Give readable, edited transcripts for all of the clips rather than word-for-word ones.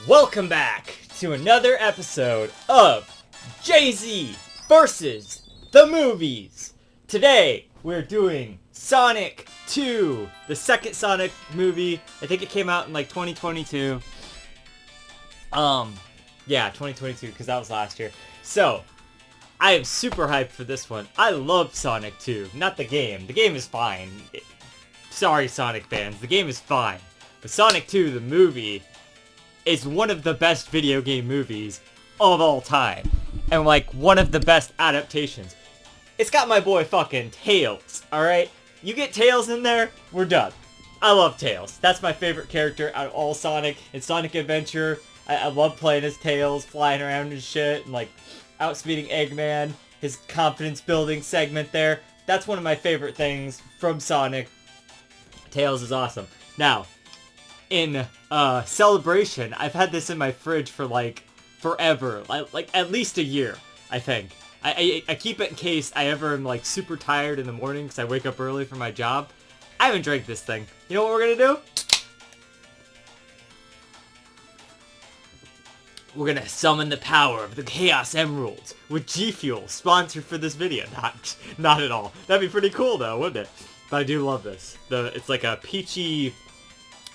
Welcome back to another episode of Jay-Z versus the movies. Today, we're doing Sonic 2, the second Sonic movie. I think it came out in like 2022. Yeah, 2022, because that was last year. So, I am super hyped for this one. I love Sonic 2, not the game. The game is fine. Sorry, Sonic fans, the game is fine. But Sonic 2, the movie, is one of the best video game movies of all time. And like, one of the best adaptations. It's got my boy fucking Tails, alright? You get Tails in there, we're done. I love Tails. That's my favorite character out of all Sonic. In Sonic Adventure, I love playing as Tails, flying around and shit, and like, outspeeding Eggman. His confidence building segment there. That's one of my favorite things from Sonic. Tails is awesome. Now, in Celebration, I've had this in my fridge for like forever, like at least a year, I think. I keep it in case I ever am like super tired in the morning because I wake up early for my job. I haven't drank this thing. You know what we're gonna do? We're gonna summon the power of the Chaos Emeralds with G Fuel, sponsored for this video. Not at all. That'd be pretty cool though, wouldn't it? But I do love this. It's like a peachy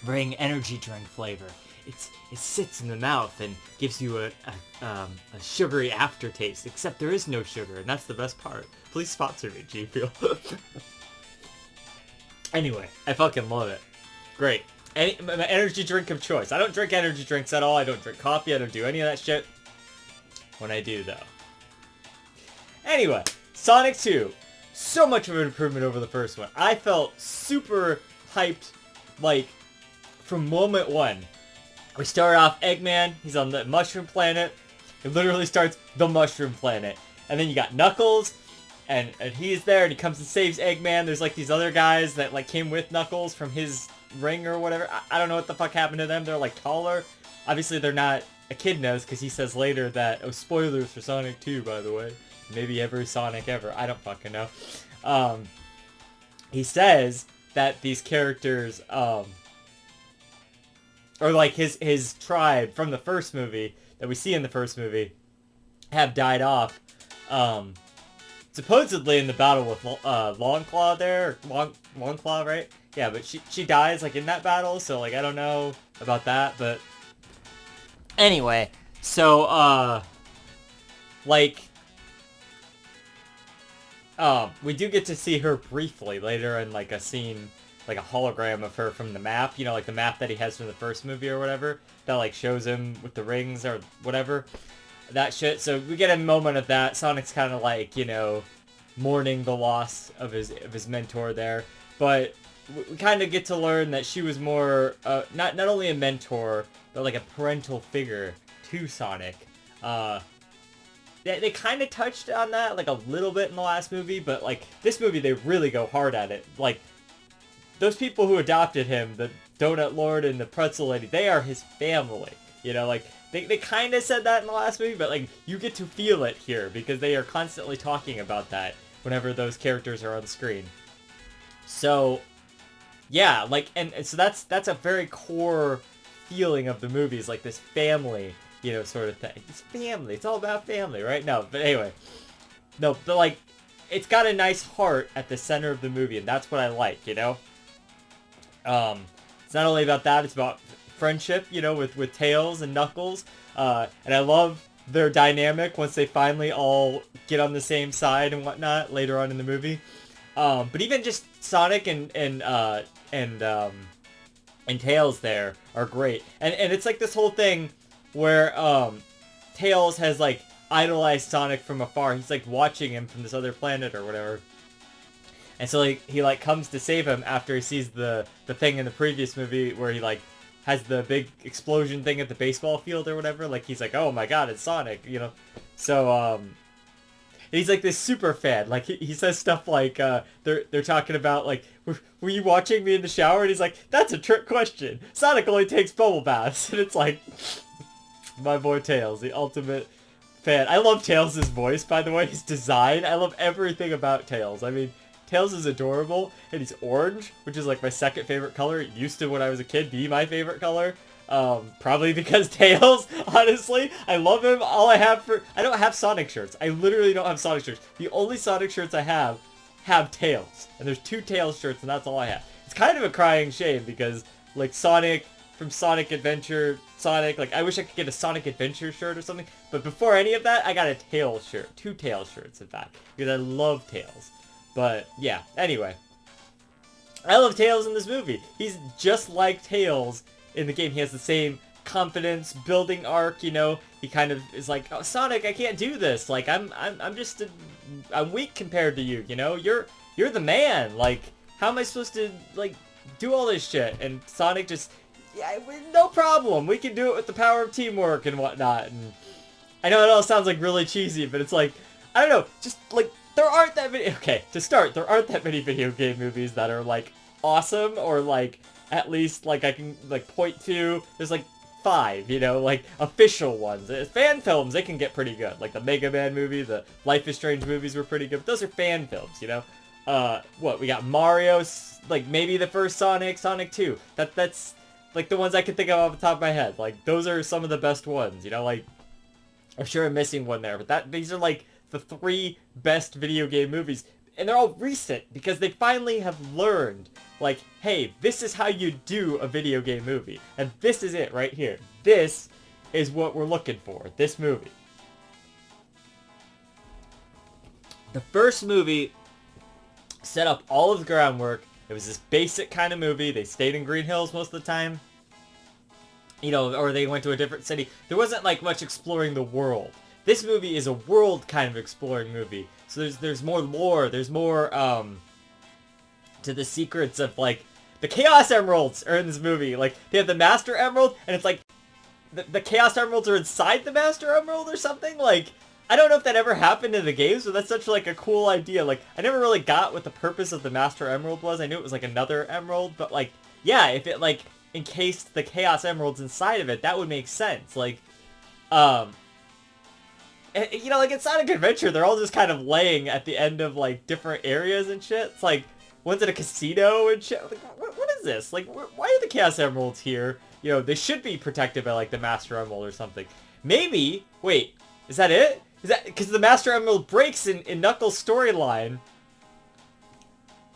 Ring energy drink flavor. It sits in the mouth and gives you a sugary aftertaste, except there is no sugar, and that's the best part. Please sponsor me, G Fuel. Anyway, I fucking love it. Great. My energy drink of choice. I don't drink energy drinks at all. I don't drink coffee. I don't do any of that shit. When I do, though. Anyway, Sonic 2. So much of an improvement over the first one. I felt super hyped, like, from moment one. We start off Eggman. He's on the Mushroom Planet. It literally starts the Mushroom Planet. And then you got Knuckles. And he's there, and he comes and saves Eggman. There's, like, these other guys that, like, came with Knuckles from his ring or whatever. I don't know what the fuck happened to them. They're, like, taller. Obviously, they're not... A kid knows, because he says later that... Oh, spoilers for Sonic 2, by the way. Maybe every Sonic ever. I don't fucking know. He says that these characters, or like his tribe from the first movie, that we see in the first movie, have died off, supposedly in the battle with Longclaw there, or Longclaw, right? Yeah, but she dies, like, in that battle, so, like, I don't know about that, but... Anyway, so, like... we do get to see her briefly later in, like, a scene, like a hologram of her from the map, you know, like the map that he has from the first movie or whatever, that, like, shows him with the rings or whatever, that shit. So we get a moment of that. Sonic's kind of, like, you know, mourning the loss of his mentor there, but we kind of get to learn that she was more, not only a mentor, but, like, a parental figure to Sonic. They kind of touched on that, like, a little bit in the last movie, but, like, this movie, they really go hard at it. Like, those people who adopted him, the Donut Lord and the Pretzel Lady, they are his family. You know, like, they kind of said that in the last movie, but, like, you get to feel it here, because they are constantly talking about that whenever those characters are on screen. So, yeah, like, and so that's a very core feeling of the movies, like, this family, you know, sort of thing. It's family. It's all about family, right? No, but anyway. No, but, like, it's got a nice heart at the center of the movie, and that's what I like, you know? It's not only about that, it's about friendship, you know, with Tails and Knuckles. And I love their dynamic once they finally all get on the same side and whatnot later on in the movie. But even just Sonic and Tails there are great. And it's like this whole thing where Tails has, like, idolized Sonic from afar. He's, like, watching him from this other planet or whatever. And so, like, he, like, comes to save him after he sees the thing in the previous movie where he, like, has the big explosion thing at the baseball field or whatever. Like, he's like, oh my god, it's Sonic, you know? So, he's, like, this super fan. Like, he says stuff like, they're talking about, like, were you watching me in the shower? And he's like, that's a trick question. Sonic only takes bubble baths. And it's like... My boy Tails, the ultimate fan. I love Tails' voice, by the way. His design. I love everything about Tails. I mean, Tails is adorable, and he's orange, which is, like, my second favorite color. It used to, when I was a kid, be my favorite color. Probably because Tails, honestly. I love him. I don't have Sonic shirts. I literally don't have Sonic shirts. The only Sonic shirts I have Tails. And there's 2 Tails shirts, and that's all I have. It's kind of a crying shame because, like, Sonic from Sonic Adventure, Sonic, like, I wish I could get a Sonic Adventure shirt or something. But before any of that, I got a Tails shirt. 2 Tails shirts, in fact. Because I love Tails. But, yeah. Anyway. I love Tails in this movie. He's just like Tails in the game. He has the same confidence building arc, you know. He kind of is like, oh, Sonic, I can't do this. Like, I'm weak compared to you, you know. You're the man. Like, how am I supposed to, like, do all this shit? And Sonic just, yeah, no problem. We can do it with the power of teamwork and whatnot. And I know it all sounds like really cheesy, but it's like, I don't know, just like, there aren't that many, okay, to start, there aren't that many video game movies that are, like, awesome, or, like, at least, like, I can, like, point to, there's, like, 5, you know, like, official ones. Fan films, they can get pretty good. Like, the Mega Man movie, the Life is Strange movies were pretty good, but those are fan films, you know? We got Mario, like, maybe the first Sonic, Sonic 2. That's, like, the ones I can think of off the top of my head. Like, those are some of the best ones, you know? Like, I'm sure I'm missing one there, but these are, like, the 3 best video game movies. And they're all recent, because they finally have learned, like, hey, this is how you do a video game movie. And this is it right here. This is what we're looking for, this movie. The first movie set up all of the groundwork. It was this basic kind of movie. They stayed in Green Hills most of the time. You know, or they went to a different city. There wasn't, like, much exploring the world. This movie is a world kind of exploring movie. So there's more lore, there's more, to the secrets of, like, the Chaos Emeralds are in this movie. Like, they have the Master Emerald, and it's like, the Chaos Emeralds are inside the Master Emerald or something? Like, I don't know if that ever happened in the games, but that's such, like, a cool idea. Like, I never really got what the purpose of the Master Emerald was. I knew it was, like, another emerald, but, like, yeah, if it, like, encased the Chaos Emeralds inside of it, that would make sense. Like, you know, like, in Sonic Adventure, they're all just kind of laying at the end of, like, different areas and shit. It's like, one's at a casino and shit. Like, what is this? Like, why are the Chaos Emeralds here? You know, they should be protected by, like, the Master Emerald or something. Maybe, wait, is that it? Is that, because the Master Emerald breaks in Knuckles' storyline.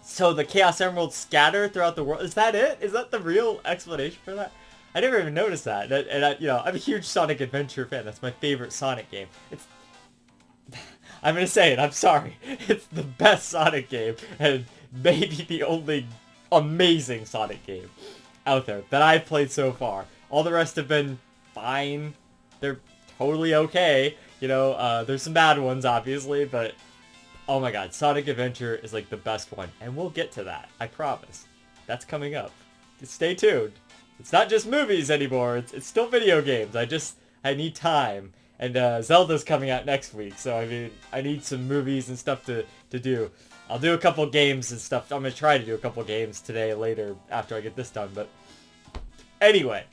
So the Chaos Emeralds scatter throughout the world. Is that it? Is that the real explanation for that? I never even noticed that. And I, you know, I'm a huge Sonic Adventure fan. That's my favorite Sonic game. It's, I'm gonna say it, I'm sorry. It's the best Sonic game, and maybe the only amazing Sonic game out there that I've played so far. All the rest have been fine. They're totally okay. You know, there's some bad ones, obviously, but oh my god, Sonic Adventure is, like, the best one. And we'll get to that, I promise. That's coming up. Just stay tuned. It's not just movies anymore, it's still video games. I need time. And Zelda's coming out next week, so I mean, I need some movies and stuff to do. I'll do a couple games and stuff. I'm going to try to do a couple games today, later, after I get this done, but anyway.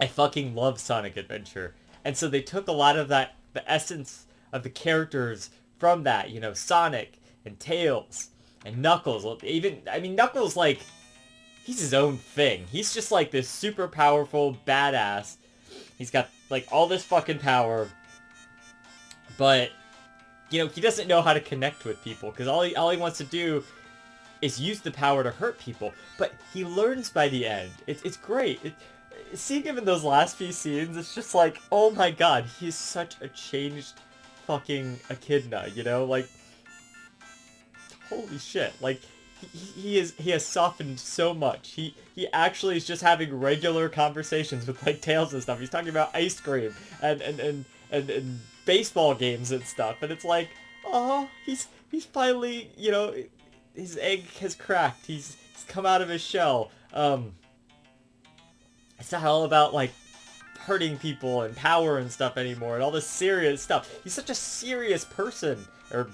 I fucking love Sonic Adventure. And so they took a lot of that, the essence of the characters from that, you know, Sonic and Tails and Knuckles. Even, I mean, Knuckles, like, he's his own thing. He's just, like, this super powerful badass. He's got, like, all this fucking power. But, you know, he doesn't know how to connect with people. Because all he wants to do is use the power to hurt people. But he learns by the end. It's great. Seeing him in those last few scenes, it's just like, oh my god, he's such a changed fucking echidna, you know? Like, holy shit. Like, he has softened so much. He actually is just having regular conversations with, like, Tails and stuff. He's talking about ice cream and baseball games and stuff. And it's like, oh, he's finally, you know, his egg has cracked. He's come out of his shell. It's not all about, like, hurting people and power and stuff anymore and all this serious stuff. He's such a serious person. Or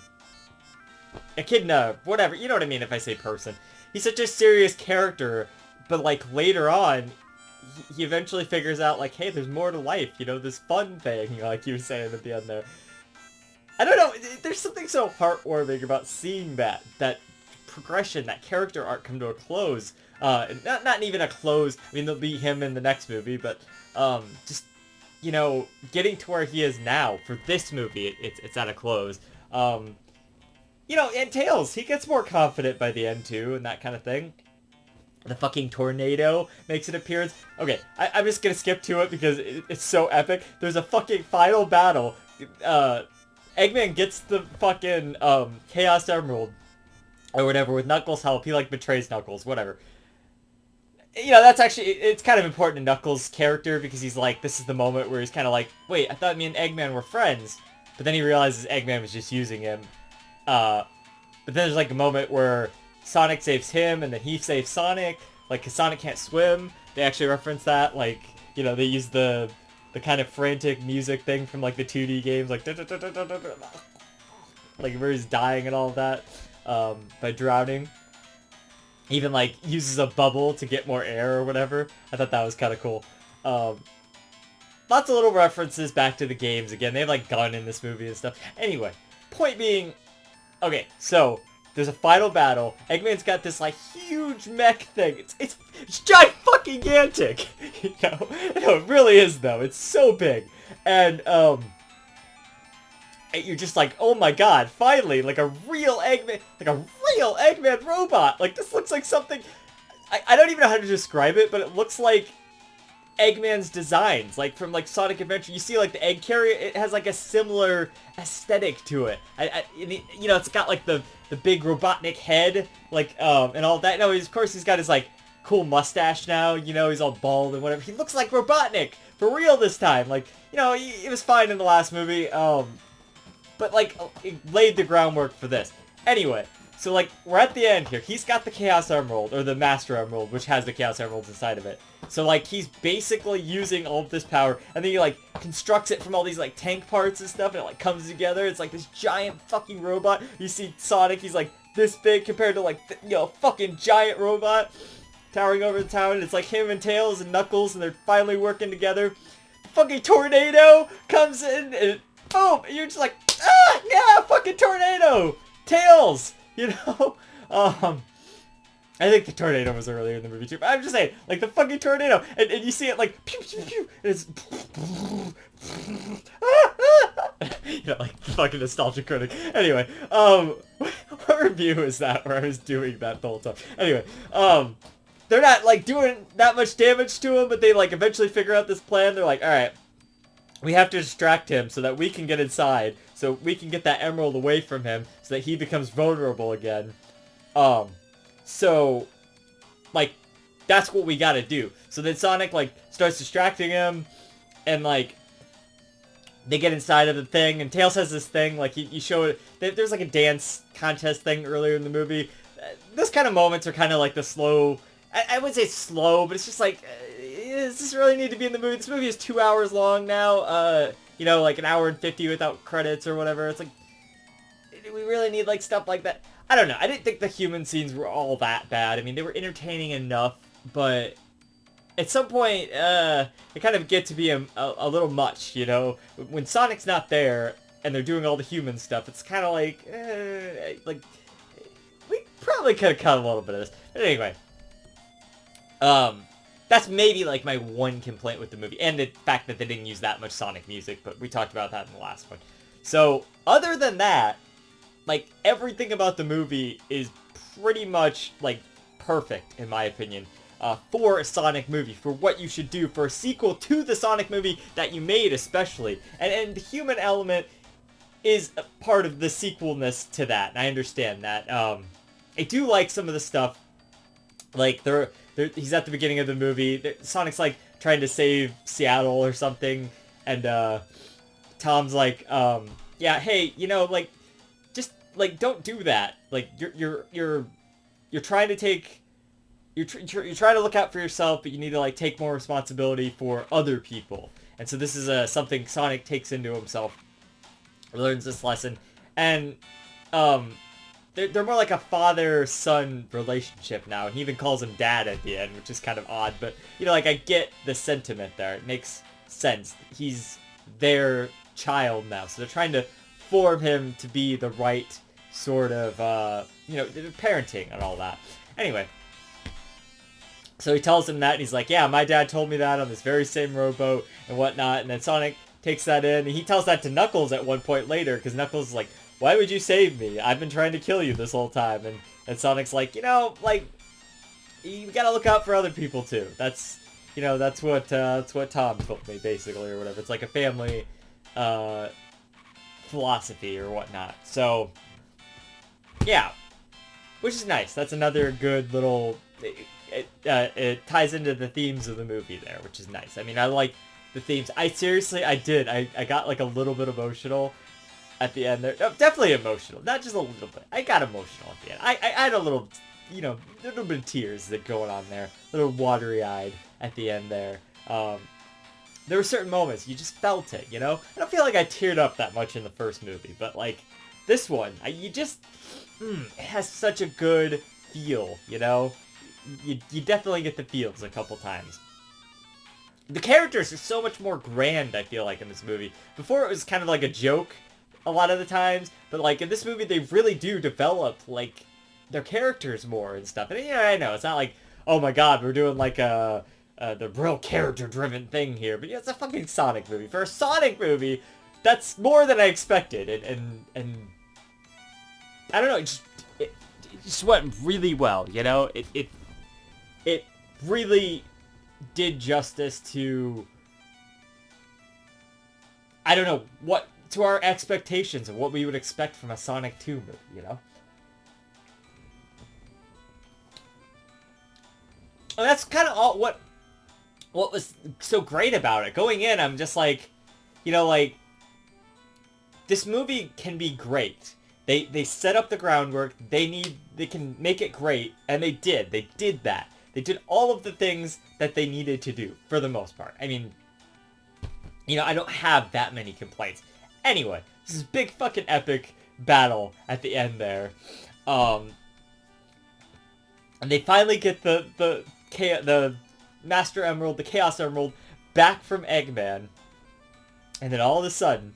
echidna, whatever, you know what I mean if I say person. He's such a serious character, but, like, later on, he eventually figures out, like, hey, there's more to life, you know, this fun thing, like you were saying at the end there. I don't know, there's something so heartwarming about seeing that progression, that character arc come to a close. Not even a close. I mean, there'll be him in the next movie, but just, you know, getting to where he is now for this movie, it's at a close. You know, and Tails, he gets more confident by the end too, and that kind of thing. The fucking tornado makes an appearance. Okay, I'm just gonna skip to it because it's so epic. There's a fucking final battle. Eggman gets the fucking Chaos Emerald or whatever with Knuckles' help. He like betrays Knuckles, whatever. You know, that's actually, it's kind of important to Knuckles' character because he's like, this is the moment where he's kind of like, wait, I thought me and Eggman were friends. But then he realizes Eggman was just using him. But then there's like a moment where Sonic saves him, and then he saves Sonic. Like, 'cause Sonic can't swim. They actually reference that. Like, you know, they use the kind of frantic music thing from, like, the 2D games. Like, like where he's dying and all of that by drowning. Even, like, uses a bubble to get more air or whatever. I thought that was kind of cool. Lots of little references back to the games. Again, they have, like, Gun in this movie and stuff. Anyway, point being... Okay, so... There's a final battle. Eggman's got this, like, huge mech thing. It's giant fucking gigantic. You know? No, it really is, though. It's so big. And, you're just like, oh my god, finally, like a real Eggman robot. Like, this looks like something... I don't even know how to describe it, but it looks like Eggman's designs, like from like Sonic Adventure. You see like the egg carrier, it has like a similar aesthetic to it. You know, it's got like the big Robotnik head, like and all that. No, of course he's got his like cool mustache now. You know, he's all bald and whatever. He looks like Robotnik for real this time. Like, you know, it was fine in the last movie, but like it laid the groundwork for this. Anyway. So, like, we're at the end here. He's got the Chaos Emerald, or the Master Emerald, which has the Chaos Emeralds inside of it. So, like, he's basically using all of this power, and then he, like, constructs it from all these, like, tank parts and stuff, and it, like, comes together. It's, like, this giant fucking robot. You see Sonic, he's, like, this big compared to, like, you know, fucking giant robot towering over the town. And it's, like, him and Tails and Knuckles, and they're finally working together. The fucking tornado comes in, and boom! And you're just like, ah! Yeah! Fucking tornado! Tails! You know? I think the tornado was earlier in the movie too, but I'm just saying, like, the fucking tornado, and you see it, like, pew, pew, pew, and it's, you know, like, fucking nostalgia critic. Anyway, what review is that where I was doing that the whole time? Anyway, they're not, like, doing that much damage to him, but they, like, eventually figure out this plan. They're like, alright, we have to distract him so that we can get inside, so we can get that emerald away from him, so that he becomes vulnerable again. So, like, that's what we gotta do. So then Sonic, like, starts distracting him, and, like, they get inside of the thing, and Tails has this thing, like, you show it, there's, like, a dance contest thing earlier in the movie. Those kind of moments are kind of, like, the slow, I wouldn't say slow, but it's just, like, does this really need to be in the movie? This movie is 2 hours long now, you know, like, 1 hour and 50 without credits or whatever. It's like, do we really need, like, stuff like that? I don't know. I didn't think the human scenes were all that bad. I mean, they were entertaining enough, but at some point, it kind of get to be a little much, you know? When Sonic's not there, and they're doing all the human stuff, it's kind of like, we probably could have cut a little bit of this. But anyway, that's maybe, like, my one complaint with the movie, and the fact that they didn't use that much Sonic music, but we talked about that in the last one. So, other than that, like, everything about the movie is pretty much, like, perfect, in my opinion, for a Sonic movie, for what you should do, for a sequel to the Sonic movie that you made, especially. And the human element is a part of the sequelness to that, and I understand that. I do like some of the stuff, like, he's at the beginning of the movie, Sonic's, like, trying to save Seattle or something, and, Tom's like, yeah, hey, you know, like, just, like, don't do that. Like, you're trying to take, you're trying to look out for yourself, but you need to, like, take more responsibility for other people. And so this is, something Sonic takes into himself, learns this lesson, and, they're more like a father-son relationship now, and he even calls him dad at the end, which is kind of odd, but, you know, like, I get the sentiment there. It makes sense. He's their child now, so they're trying to form him to be the right sort of, parenting and all that. Anyway, so he tells him that, and he's like, yeah, my dad told me that on this very same rowboat and whatnot. And then Sonic takes that in, and he tells that to Knuckles at one point later, because Knuckles is like, why would you save me? I've been trying to kill you this whole time. And Sonic's like, you gotta look out for other people too. That's what Tom told me, basically, or whatever. It's like a family philosophy or whatnot. So, yeah, which is nice. That's another good little... It ties into the themes of the movie there, which is nice. I mean, I like the themes. I got like a little bit emotional at the end there. No, definitely emotional. Not just a little bit. I got emotional at the end. I had a little, a little bit of tears that going on there. A little watery-eyed at the end there. There were certain moments, you just felt it, I don't feel like I teared up that much in the first movie, but like, this one, it has such a good feel, You definitely get the feels a couple times. The characters are so much more grand, I feel like, in this movie. Before it was kind of like a joke a lot of the times, but like in this movie they really do develop like their characters more and stuff. And I know, it's not like, oh my god, we're doing like the real character-driven thing here, but it's a fucking Sonic movie. For a Sonic movie, that's more than I expected, and I don't know, it just went really well, It really did justice to, I don't know, to our expectations of what we would expect from a Sonic 2 movie, And that's kind of all what was so great about it. Going in, I'm just like, this movie can be great. They set up the groundwork. They can make it great, and they did. They did that. They did all of the things that they needed to do, for the most part. I mean, I don't have that many complaints. Anyway, this is a big fucking epic battle at the end there. And they finally get the Master Emerald, the Chaos Emerald, back from Eggman. And then all of a sudden,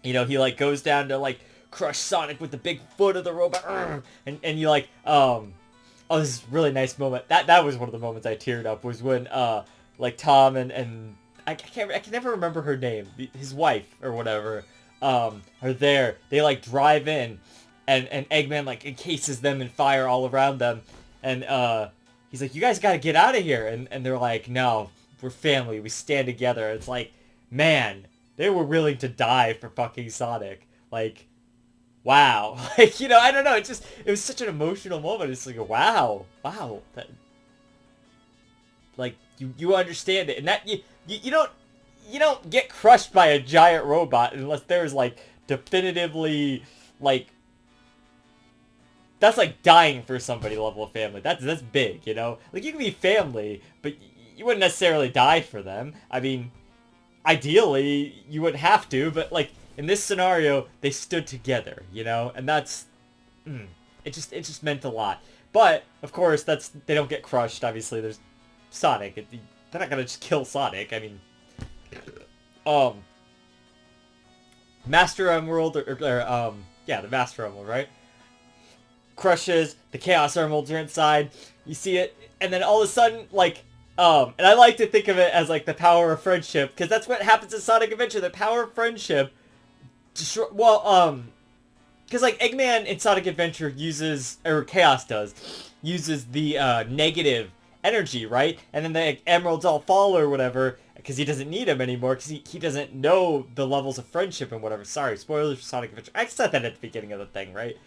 he like goes down to like crush Sonic with the big foot of the robot. And you like, oh, this is a really nice moment. That was one of the moments I teared up, was when like Tom and I can never remember her name, his wife or whatever, are there. They like drive in, and Eggman like encases them in fire all around them, and he's like, you guys gotta get out of here, and they're like, no, we're family, we stand together. It's like, man, they were willing to die for fucking Sonic. Like, wow. Like, I don't know, it was such an emotional moment. It's like, wow, that, like, you understand it, and that you don't get crushed by a giant robot unless there's like definitively like, that's like dying for somebody level of family. That's big, like you can be family, but you wouldn't necessarily die for them. I mean, ideally you wouldn't have to, but like in this scenario they stood together, and that's it just meant a lot. But of course they don't get crushed. Obviously there's Sonic. They're not gonna just kill Sonic. I mean, Master Emerald, yeah, the Master Emerald, right? Crushes, the Chaos Emeralds are inside, you see it, and then all of a sudden, like, and I like to think of it as, like, the power of friendship, because that's what happens in Sonic Adventure, the power of friendship, because, like, Eggman in Sonic Adventure uses, or Chaos uses the, negative energy, right? And then the emeralds all fall or whatever, because he doesn't need them anymore, because he doesn't know the levels of friendship and whatever. Sorry, spoilers for Sonic Adventure. I said that at the beginning of the thing, right?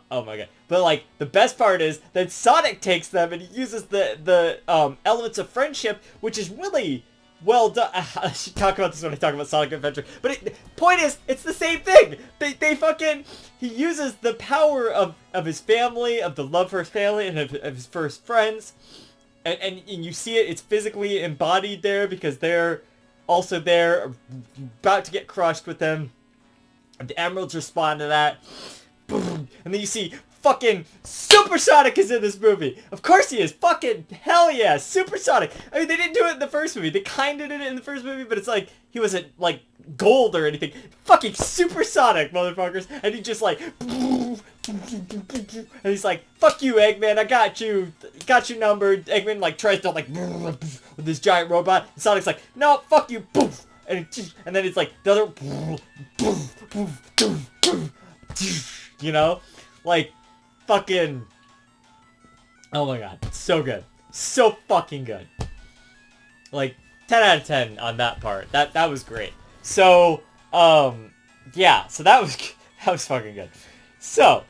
Oh my god. But like, the best part is that Sonic takes them and he uses the elements of friendship, which is really well done. I should talk about this when I talk about Sonic Adventure. But point is, it's the same thing. He uses the power of his family, of the love for his family, and of his first friends. And you see it, it's physically embodied there because they're also there, about to get crushed with them. And the emeralds respond to that. Boom. And then you see fucking Super Sonic is in this movie. Of course he is. Fucking hell yeah, Super Sonic. I mean, they didn't do it in the first movie. They kind of did it in the first movie, but it's like, he wasn't like gold or anything. Fucking Super Sonic, motherfuckers. And he just like, And he's like, fuck you, Eggman, I got you numbered. Eggman like tries to like with this giant robot, and Sonic's like, no, fuck you, and then it's like the other, you know, like fucking, oh my god, so good, so fucking good. Like 10 out of 10 on that part. That was great. So yeah, so that was fucking good. So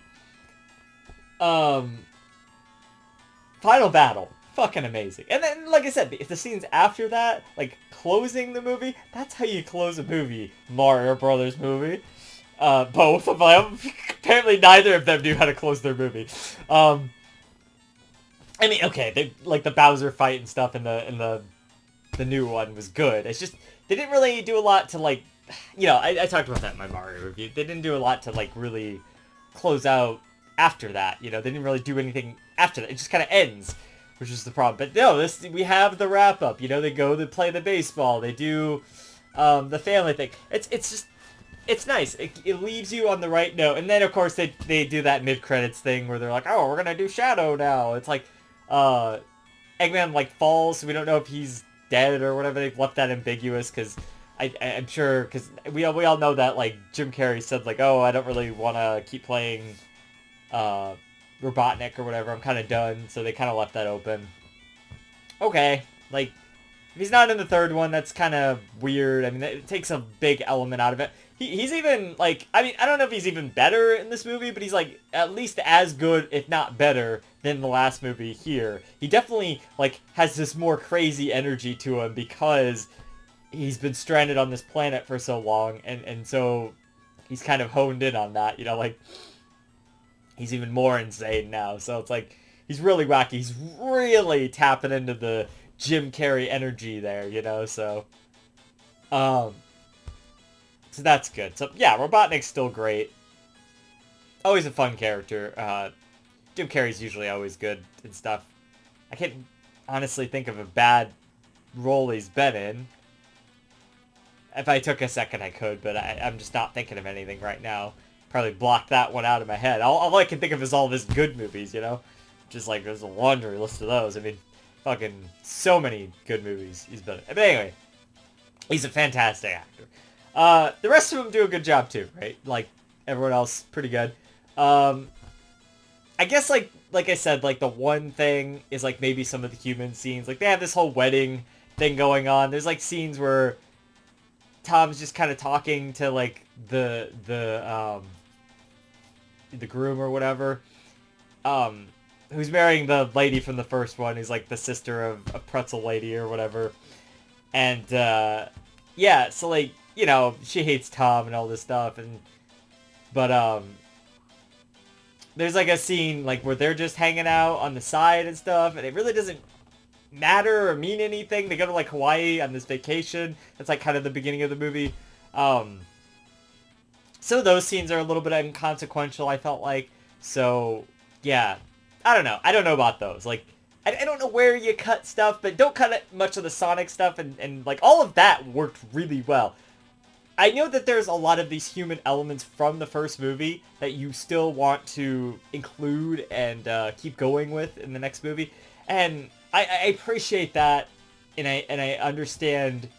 final battle, fucking amazing. And then, like I said, if the scenes after that, like closing the movie, that's how you close a movie. Mario Brothers movie. Both of them. Apparently neither of them knew how to close their movie. I mean, okay, they like the Bowser fight and stuff in the new one was good. It's just they didn't really do a lot to like, you know, I talked about that in my Mario review. They didn't do a lot to like really close out after that. You know, they didn't really do anything after that. It just kind of ends, which is the problem. But no, we have the wrap up. You know, they go to play the baseball. They do the family thing. It's nice. It leaves you on the right note. And then of course they do that mid credits thing where they're like, oh, we're gonna do Shadow now. It's like Eggman like falls, so we don't know if he's dead or whatever. They've left that ambiguous because I'm sure, because we all know that like Jim Carrey said like, oh, I don't really want to keep playing Robotnik or whatever. I'm kind of done. So they kind of left that open. Okay, like if he's not in the third one, that's kind of weird. I mean, it takes a big element out of it. He's even like, I mean, I don't know if he's even better in this movie, but he's like at least as good, if not better, than the last movie here. He definitely like has this more crazy energy to him because he's been stranded on this planet for so long, and so he's kind of honed in on that, you know, like he's even more insane now. So it's like he's really wacky. He's really tapping into the Jim Carrey energy there, you know, so so that's good. So yeah, Robotnik's still great. Always a fun character. Jim Carrey's usually always good and stuff. I can't honestly think of a bad role he's been in. If I took a second, I could, but I'm just not thinking of anything right now. Probably block that one out of my head. All I can think of is all of his good movies, you know? Just like, there's a laundry list of those. I mean, fucking so many good movies he's been in. But anyway, he's a fantastic actor. The rest of them do a good job too, right? Like, everyone else, pretty good. I guess, like I said, like, the one thing is, like, maybe some of the human scenes. Like, they have this whole wedding thing going on. There's, like, scenes where Tom's just kind of talking to, like, the groom or whatever, who's marrying the lady from the first one, who's, like, the sister of a pretzel lady or whatever. And, yeah, so, like, you know, she hates Tom and all this stuff, but, there's, like, a scene, like, where they're just hanging out on the side and stuff, and it really doesn't matter or mean anything. They go to, like, Hawaii on this vacation. That's, like, kind of the beginning of the movie. So those scenes are a little bit inconsequential, I felt like. So, yeah. I don't know. I don't know about those. Like, I don't know where you cut stuff, but don't cut it much of the Sonic stuff, and like, all of that worked really well. I know that there's a lot of these human elements from the first movie that you still want to include and keep going with in the next movie, and I appreciate that, and I understand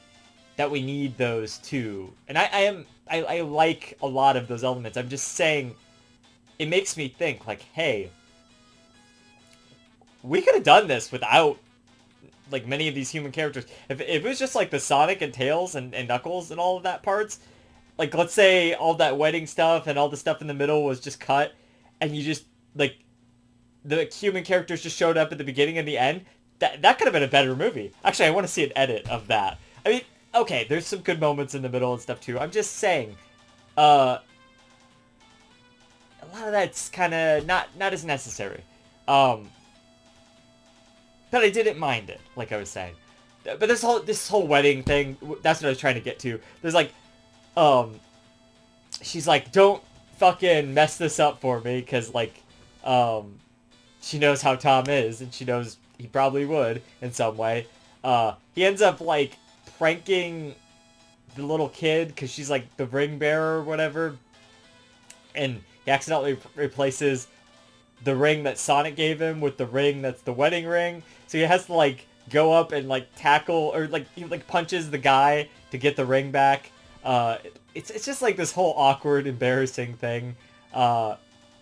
that we need those too, and I like a lot of those elements. I'm just saying, it makes me think like, hey, we could have done this without like many of these human characters. If it was just like the Sonic and Tails and Knuckles and all of that parts, like let's say all that wedding stuff and all the stuff in the middle was just cut, and you just like the human characters just showed up at the beginning and the end, that could have been a better movie. Actually, I want to see an edit of that. I mean, okay, there's some good moments in the middle and stuff too. I'm just saying, a lot of that's kind of not as necessary. But I didn't mind it, like I was saying. But this whole wedding thing, that's what I was trying to get to. There's like, she's like, don't fucking mess this up for me, because like, she knows how Tom is, and she knows he probably would in some way. He ends up like pranking the little kid, because she's like the ring bearer or whatever, and he accidentally replaces the ring that Sonic gave him with the ring that's the wedding ring. So he has to like go up and like tackle, or like he like punches the guy to get the ring back. It's just like this whole awkward, embarrassing thing. And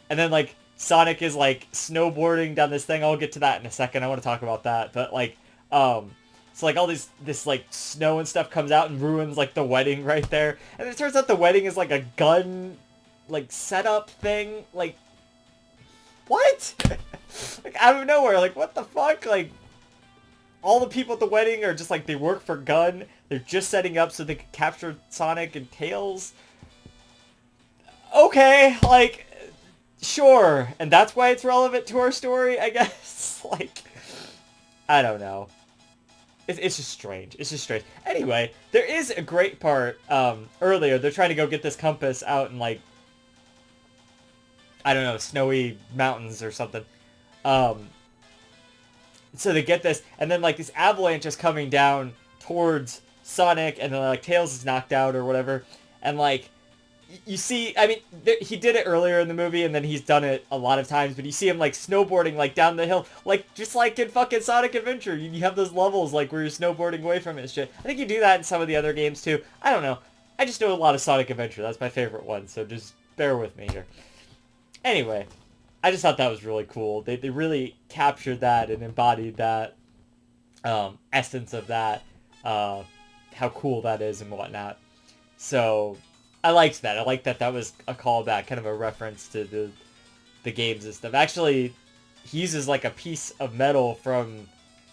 then like Sonic is like snowboarding down this thing. I'll get to that in a second. I want to talk about that. But like, so like all this like snow and stuff comes out and ruins like the wedding right there. And it turns out the wedding is like a gun like setup thing. Like, what? Like out of nowhere. Like, what the fuck? Like, all the people at the wedding are just like, they work for Gun. They're just setting up so they can capture Sonic and Tails. Okay, like, sure. And that's why it's relevant to our story, I guess. Like, I don't know. It's just strange. It's just strange. Anyway, there is a great part earlier. They're trying to go get this compass out in, like, I don't know, snowy mountains or something. So they get this, and then, like, this avalanche is coming down towards Sonic, and then, like, Tails is knocked out or whatever. And, like, you see, I mean, he did it earlier in the movie, and then he's done it a lot of times, but you see him, like, snowboarding, like, down the hill, like, just like in fucking Sonic Adventure. You have those levels, like, where you're snowboarding away from it and shit. I think you do that in some of the other games, too. I don't know. I just know a lot of Sonic Adventure. That's my favorite one, so just bear with me here. Anyway, I just thought that was really cool. They really captured that and embodied that essence of that, how cool that is and whatnot. So I liked that. I liked that that was a callback, kind of a reference to the games and stuff. Actually, he uses like a piece of metal from,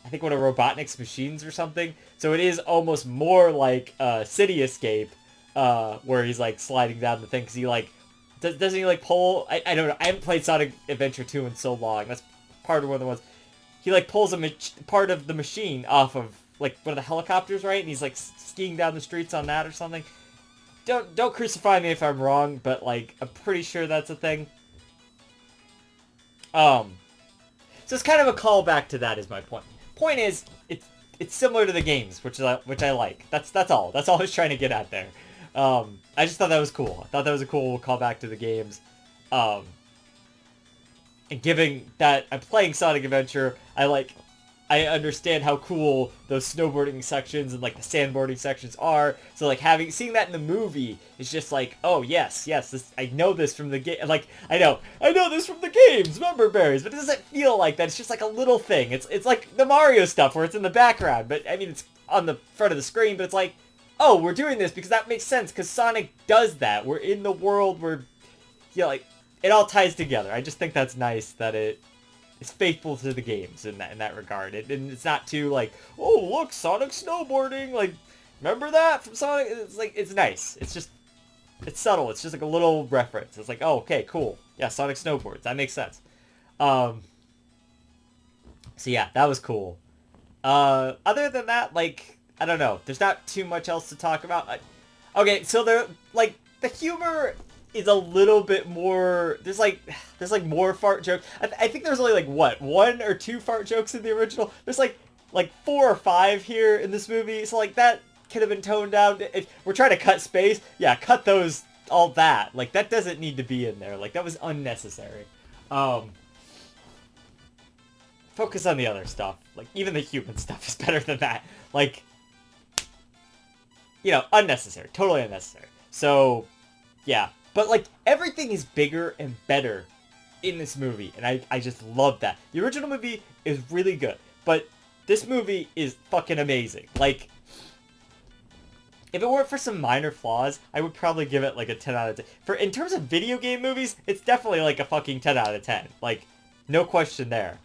I think, one of Robotnik's machines or something. So it is almost more like City Escape, where he's like sliding down the thing, because he like, doesn't he like pull, I don't know, I haven't played Sonic Adventure 2 in so long. That's part of one of the ones. He like pulls a part of the machine off of like one of the helicopters, right? And he's like skiing down the streets on that or something. Don't crucify me if I'm wrong, but like I'm pretty sure that's a thing. So it's kind of a callback to that is my point. Point is, it's similar to the games, which I like. That's all. That's all I was trying to get at there. I just thought that was cool. I thought that was a cool callback to the games. And given that I'm playing Sonic Adventure, I understand how cool those snowboarding sections and like the sandboarding sections are. So like seeing that in the movie is just like, oh yes, this, I know this from the game. Like I know this from the games, Remember Berries, but it doesn't feel like that. It's just like a little thing. It's like the Mario stuff where it's in the background, but I mean it's on the front of the screen. But it's like, oh, we're doing this because that makes sense because Sonic does that. We're in the world where, you know, like it all ties together. I just think that's nice that it is faithful to the games in that regard. And it's not too like, oh look, Sonic snowboarding. Like, remember that from Sonic? It's like, it's nice. It's just, it's subtle. It's just like a little reference. It's like, oh, okay, cool. Yeah, Sonic snowboards. That makes sense. So yeah, that was cool. Other than that, like, I don't know. There's not too much else to talk about. Okay, so the humor is a little bit more, there's like more fart jokes. I think there's only like, what, 1 or 2 fart jokes in the original? There's like 4 or 5 here in this movie, so like that could have been toned down. If we're trying to cut space, yeah, cut those, all that. Like that doesn't need to be in there. Like that was unnecessary. Focus on the other stuff. Like even the human stuff is better than that. Like, you know, unnecessary. Totally unnecessary. So, yeah. But, like, everything is bigger and better in this movie. And I just love that. The original movie is really good. But this movie is fucking amazing. Like, if it weren't for some minor flaws, I would probably give it, like, a 10 out of 10. In terms of video game movies, it's definitely, like, a fucking 10 out of 10. Like, no question there.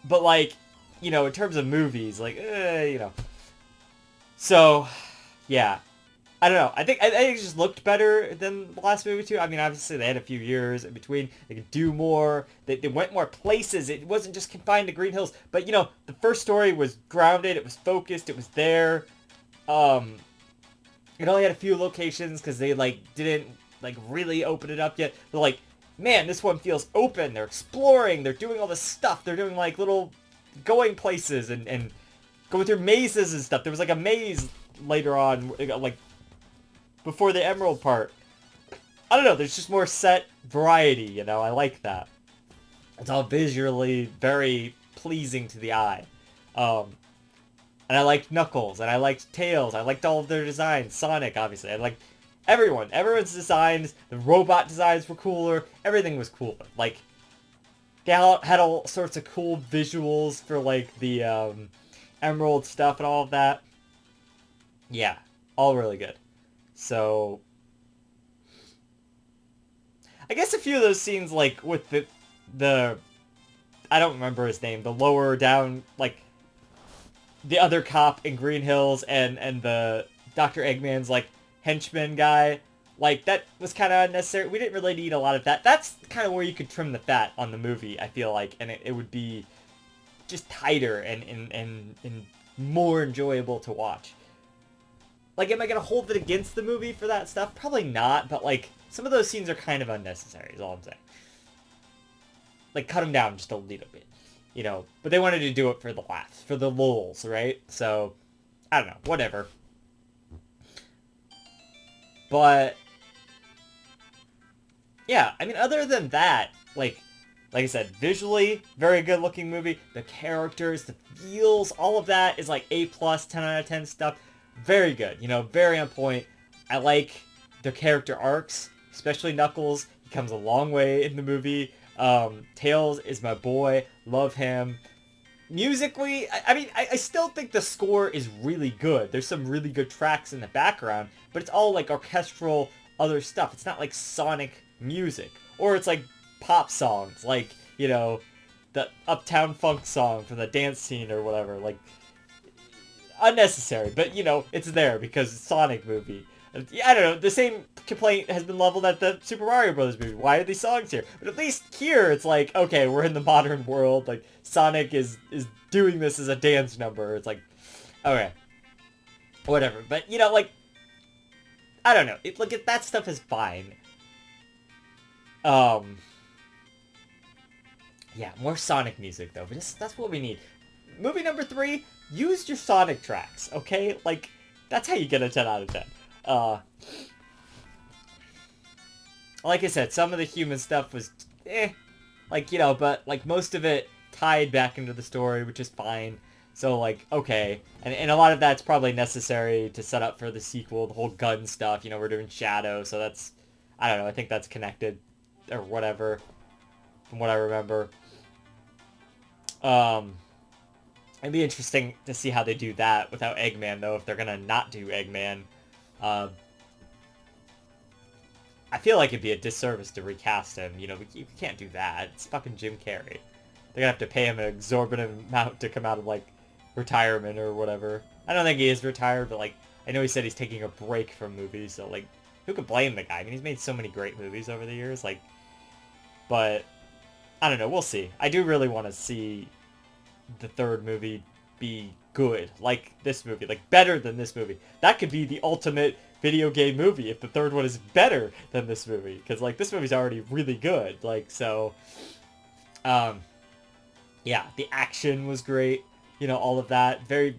But, like, you know, in terms of movies, like, you know. So, yeah. I don't know. I think it just looked better than the last movie, too. I mean, obviously, they had a few years in between. They could do more. They went more places. It wasn't just confined to Green Hills. But, you know, the first story was grounded. It was focused. It was there. It only had a few locations because they, like, didn't, like, really open it up yet. They're like, man, this one feels open. They're exploring. They're doing all this stuff. They're doing, like, little going places and going through mazes and stuff. There was, like, a maze later on, like, before the Emerald part. I don't know, there's just more set variety, you know, I like that. It's all visually very pleasing to the eye. Um, and I liked Knuckles, and I liked Tails, I liked all of their designs, Sonic, obviously, I liked everyone's designs, the robot designs were cooler, everything was cooler. Like, they had all sorts of cool visuals for, like, the, Emerald stuff and all of that. Yeah, all really good. So, I guess a few of those scenes, like, with the I don't remember his name, the lower down, like, the other cop in Green Hills and the Dr. Eggman's, like, henchman guy, like, that was kind of unnecessary. We didn't really need a lot of that. That's kind of where you could trim the fat on the movie, I feel like, and it would be just tighter and more enjoyable to watch. Like, am I going to hold it against the movie for that stuff? Probably not, but, like, some of those scenes are kind of unnecessary, is all I'm saying. Like, cut them down just a little bit, you know. But they wanted to do it for the laughs, for the lulz, right? So, I don't know, whatever. But, yeah, I mean, other than that, like I said, visually, very good looking movie. The characters, the feels, all of that is like A+, 10 out of 10 stuff. Very good, you know, very on point. I like the character arcs, especially Knuckles. He comes a long way in the movie. Tails is my boy. Love him. Musically, I mean, I still think the score is really good. There's some really good tracks in the background, but it's all like orchestral other stuff. It's not like Sonic music. Or it's like pop songs, like, you know, the Uptown Funk song from the dance scene or whatever. Like, unnecessary, but, you know, it's there because it's a Sonic movie. I don't know, the same complaint has been leveled at the Super Mario Bros. Movie. Why are these songs here? But at least here, it's like, okay, we're in the modern world, like, Sonic is doing this as a dance number. It's like, okay, whatever. But, you know, like, I don't know. Like, that stuff is fine. Yeah, more Sonic music, though, but that's what we need. Movie number 3, use your Sonic tracks, okay? Like, that's how you get a 10 out of 10. Like I said, some of the human stuff was, like, you know, but, like, most of it tied back into the story, which is fine. So, like, okay. And a lot of that's probably necessary to set up for the sequel, the whole gun stuff, you know, we're doing Shadow, so that's, I don't know, I think that's connected, or whatever, from what I remember. It'd be interesting to see how they do that without Eggman, though, if they're gonna not do Eggman. Um, I feel like it'd be a disservice to recast him. You know, you can't do that. It's fucking Jim Carrey. They're gonna have to pay him an exorbitant amount to come out of, like, retirement or whatever. I don't think he is retired, but, like, I know he said he's taking a break from movies, so, like, who could blame the guy? I mean, he's made so many great movies over the years, like, but, I don't know, we'll see. I do really want to see the third movie be good, like this movie, like better than this movie. That could be the ultimate video game movie if the third one is better than this movie, because, like, this movie's already really good, like, so, yeah, the action was great, you know, all of that, very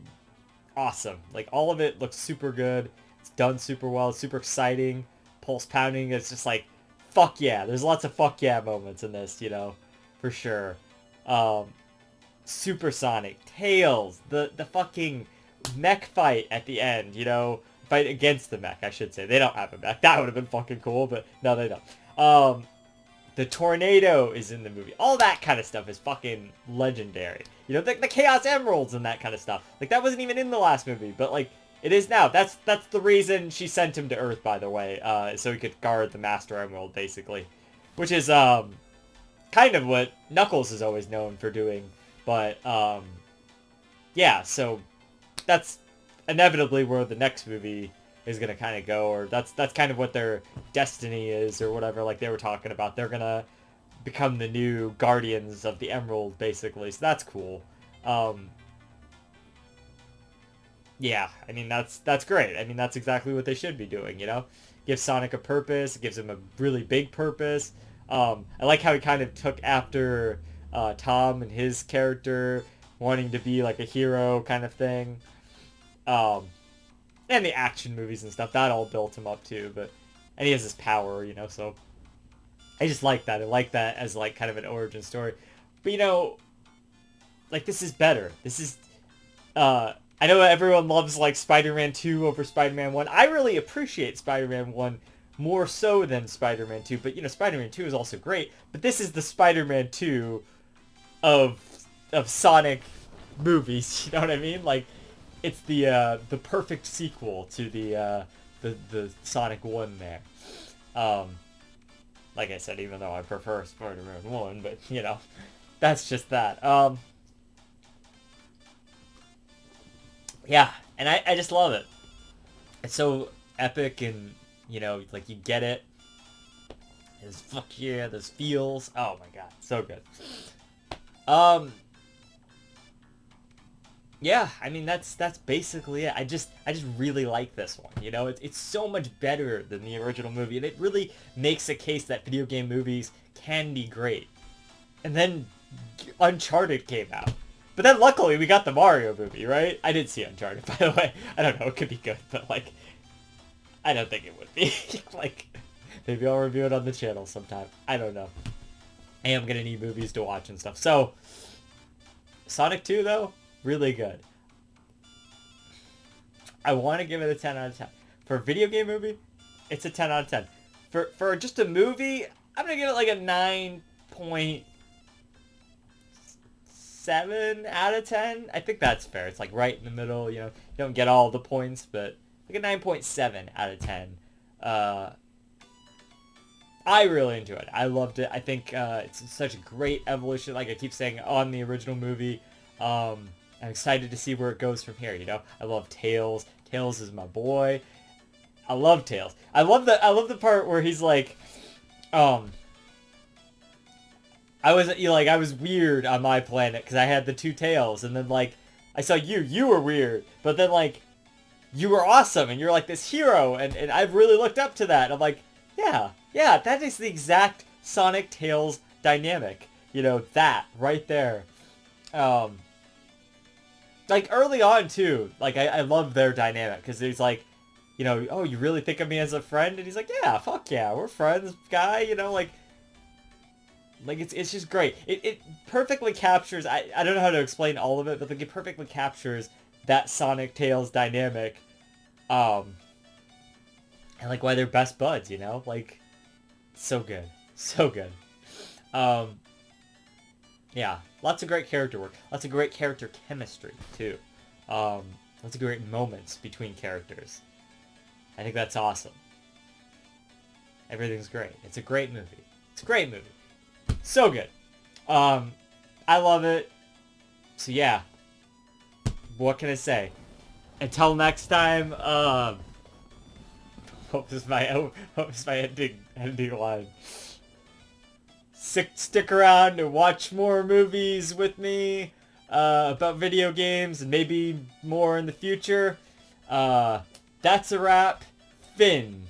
awesome, like, all of it looks super good, it's done super well, it's super exciting, pulse pounding, it's just like, fuck yeah, there's lots of fuck yeah moments in this, you know, for sure. Supersonic, Tails, the fucking mech fight at the end, you know, fight against the mech, I should say. They don't have a mech. That would have been fucking cool, but no, they don't. The tornado is in the movie. All that kind of stuff is fucking legendary. You know, the Chaos Emeralds and that kind of stuff. Like, that wasn't even in the last movie, but, like, it is now. That's the reason she sent him to Earth, by the way, so he could guard the Master Emerald, basically. Which is, kind of what Knuckles is always known for doing. But, yeah, so that's inevitably where the next movie is going to kind of go, or that's kind of what their destiny is, or whatever, like they were talking about. They're going to become the new Guardians of the Emerald, basically, so that's cool. Yeah, I mean, that's great. I mean, that's exactly what they should be doing, you know? Give Sonic a purpose, it gives him a really big purpose. I like how he kind of took after Tom and his character, wanting to be like a hero kind of thing. And the action movies and stuff, that all built him up too, but And he has this power, you know, so I just like that. I like that as like kind of an origin story. But you know, like this is better. This is I know everyone loves like Spider-Man 2 over Spider-Man 1. I really appreciate Spider-Man 1 more so than Spider-Man 2, but you know, Spider-Man 2 is also great, but this is the Spider-Man 2 of Sonic movies, you know what I mean? Like it's the perfect sequel to the Sonic 1 there. Um like I said, even though I prefer Spider-Man 1, but you know, that's just that. Yeah, and I just love it. It's so epic and, you know, like you get it. It's fuck yeah, those feels. Oh my god, so good. Um, yeah, I mean that's basically it. I just really like this one. You know, it's so much better than the original movie, and it really makes a case that video game movies can be great. And then Uncharted came out. But then luckily we got the Mario movie, right? I did see Uncharted, by the way. I don't know, it could be good, but like, I don't think it would be. Like, maybe I'll review it on the channel sometime. I don't know. I am gonna need movies to watch and stuff. So, Sonic 2 though, really good. I want to give it a 10 out of 10. For a video game movie, it's a 10 out of 10. For just a movie, I'm gonna give it like a 9.7 out of 10. I think that's fair. It's like right in the middle, you know. You don't get all the points, but like a 9.7 out of 10. I really enjoyed it. I loved it. I think it's such a great evolution, like I keep saying, on the original movie. I'm excited to see where it goes from here, you know. I love Tails. Tails is my boy. I love Tails. I love the part where he's like, I was weird on my planet because I had the two tails, and then like I saw you were weird, but then like you were awesome and you're like this hero, and I've really looked up to that. And I'm like, yeah, that is the exact Sonic Tails dynamic. You know, that right there. Like early on too, like I love their dynamic because he's like, you know, oh, you really think of me as a friend? And he's like, yeah, fuck yeah, we're friends, guy. You know, like it's just great. It perfectly captures. I don't know how to explain all of it, but like it perfectly captures that Sonic Tails dynamic, and like why they're best buds. You know, like so good, so good. Yeah, lots of great character work, lots of great character chemistry too. Lots of great moments between characters. I think that's awesome. Everything's great. It's a great movie. It's a great movie. So good. I love it. So yeah. What can I say? Until next time, what was my ending line? Stick around and watch more movies with me about video games and maybe more in the future. That's a wrap. Finn.